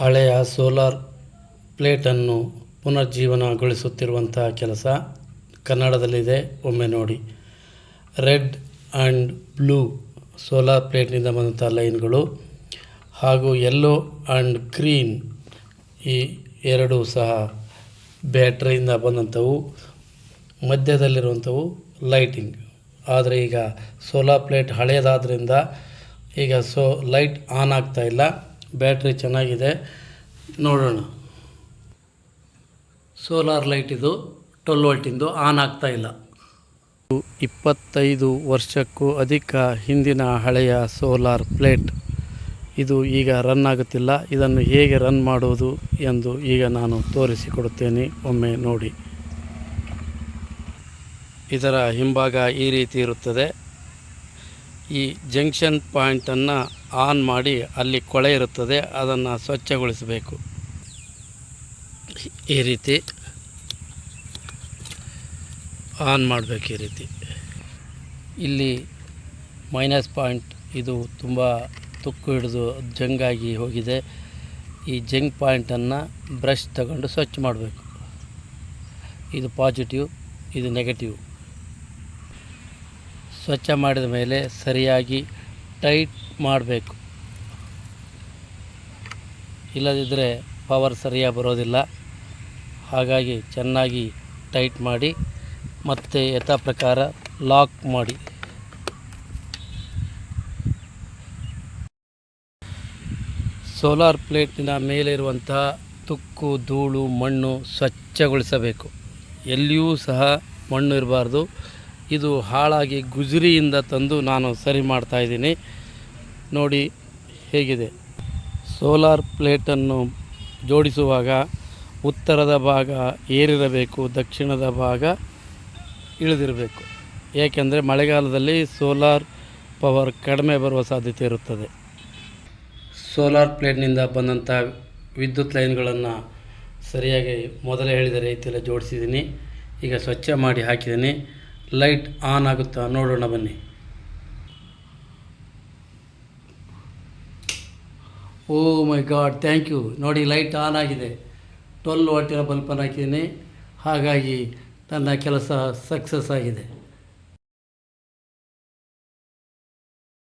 ಹಳೆಯ ಸೋಲಾರ್ ಪ್ಲೇಟನ್ನು ಪುನರ್ಜೀವನಗೊಳಿಸುತ್ತಿರುವಂಥ ಕೆಲಸ ಕನ್ನಡದಲ್ಲಿದೆ. ಒಮ್ಮೆ ನೋಡಿ. ರೆಡ್ ಆ್ಯಂಡ್ ಬ್ಲೂ ಸೋಲಾರ್ ಪ್ಲೇಟ್ನಿಂದ ಬಂದಂಥ ಲೈನ್ಗಳು ಹಾಗೂ ಯೆಲ್ಲೋ ಆ್ಯಂಡ್ ಗ್ರೀನ್ ಈ ಎರಡೂ ಸಹ ಬ್ಯಾಟ್ರಿಯಿಂದ ಬಂದಂಥವು. ಮಧ್ಯದಲ್ಲಿರುವಂಥವು ಲೈಟಿಂಗ್. ಆದರೆ ಈಗ ಸೋಲಾರ್ ಪ್ಲೇಟ್ ಹಳೆಯದಾದ್ದರಿಂದ ಈಗ ಲೈಟ್ ಆನ್ ಆಗ್ತಾ ಇಲ್ಲ. ಬ್ಯಾಟ್ರಿ ಚೆನ್ನಾಗಿದೆ, ನೋಡೋಣ. ಸೋಲಾರ್ ಲೈಟ್ ಇದು 12 ವೋಲ್ಟಿಂದು, ಆನ್ ಆಗ್ತಾ ಇಲ್ಲ. 25 ವರ್ಷಕ್ಕೂ ಅಧಿಕ ಹಿಂದಿನ ಹಳೆಯ ಸೋಲಾರ್ ಪ್ಲೇಟ್ ಇದು ಈಗ ರನ್ ಆಗುತ್ತಿಲ್ಲ. ಇದನ್ನು ಹೇಗೆ ರನ್ ಮಾಡುವುದು ಎಂದು ಈಗ ನಾನು ತೋರಿಸಿಕೊಡುತ್ತೇನೆ. ಒಮ್ಮೆ ನೋಡಿ. ಇದರ ಹಿಂಭಾಗ ಈ ರೀತಿ ಇರುತ್ತದೆ. ಈ ಜಂಕ್ಷನ್ ಪಾಯಿಂಟನ್ನು ಆನ್ ಮಾಡಿ, ಅಲ್ಲಿ ಕೊಳೆ ಇರುತ್ತದೆ, ಅದನ್ನು ಸ್ವಚ್ಛಗೊಳಿಸಬೇಕು. ಈ ರೀತಿ ಆನ್ ಮಾಡಬೇಕು. ಈ ರೀತಿ ಇಲ್ಲಿ ಮೈನಸ್ ಪಾಯಿಂಟ್ ಇದು ತುಂಬ ತುಕ್ಕು ಹಿಡಿದು ಜಂಗಾಗಿ ಹೋಗಿದೆ. ಈ ಜಂಗ್ ಪಾಯಿಂಟನ್ನು ಬ್ರಷ್ ತಗೊಂಡು ಸ್ವಚ್ಛ ಮಾಡಬೇಕು. ಇದು ಪಾಸಿಟಿವ್, ಇದು ನೆಗೆಟಿವ್. ಸ್ವಚ್ಛ ಮಾಡಿದ ಮೇಲೆ ಸರಿಯಾಗಿ ಟೈಟ್ ಮಾಡಬೇಕು. ಇಲ್ಲದಿದ್ದರೆ ಪವರ್ ಸರಿಯಾಗಿ ಬರೋದಿಲ್ಲ. ಹಾಗಾಗಿ ಚೆನ್ನಾಗಿ ಟೈಟ್ ಮಾಡಿ ಮತ್ತು ಯಥಾ ಪ್ರಕಾರ ಲಾಕ್ ಮಾಡಿ. ಸೋಲಾರ್ ಪ್ಲೇಟಿನ ಮೇಲೆ ಇರುವಂತಹ ತುಕ್ಕು, ಧೂಳು, ಮಣ್ಣು ಸ್ವಚ್ಛಗೊಳಿಸಬೇಕು. ಎಲ್ಲಿಯೂ ಸಹ ಮಣ್ಣು ಇರಬಾರ್ದು. ಇದು ಹಾಳಾಗಿ ಗುಜರಿಯಿಂದ ತಂದು ನಾನು ಸರಿ ಮಾಡ್ತಾಯಿದ್ದೀನಿ. ನೋಡಿ ಹೇಗಿದೆ. ಸೋಲಾರ್ ಪ್ಲೇಟನ್ನು ಜೋಡಿಸುವಾಗ ಉತ್ತರದ ಭಾಗ ಏರಿರಬೇಕು, ದಕ್ಷಿಣದ ಭಾಗ ಇಳಿದಿರಬೇಕು. ಏಕೆಂದರೆ ಮಳೆಗಾಲದಲ್ಲಿ ಸೋಲಾರ್ ಪವರ್ ಕಡಿಮೆ ಬರುವ ಸಾಧ್ಯತೆ ಇರುತ್ತದೆ. ಸೋಲಾರ್ ಪ್ಲೇಟ್ನಿಂದ ಬಂದಂಥ ವಿದ್ಯುತ್ ಲೈನ್ಗಳನ್ನು ಸರಿಯಾಗಿ ಮೊದಲೇ ಹೇಳಿದ ರೀತಿಯಲ್ಲಿ ಜೋಡಿಸಿದ್ದೀನಿ. ಈಗ ಸ್ವಚ್ಛ ಮಾಡಿ ಹಾಕಿದ್ದೀನಿ. ಲೈಟ್ ಆನ್ ಆಗುತ್ತಾ ನೋಡೋಣ ಬನ್ನಿ. ಓ ಮೈ ಗಾಡ್, ಥ್ಯಾಂಕ್ ಯು. ನೋಡಿ, ಲೈಟ್ ಆನ್ ಆಗಿದೆ. 12 ವಾಟಿನ ಬಲ್ಪನ್ನು ಹಾಕಿದ್ದೀನಿ. ಹಾಗಾಗಿ ನನ್ನ ಕೆಲಸ ಸಕ್ಸಸ್ ಆಗಿದೆ.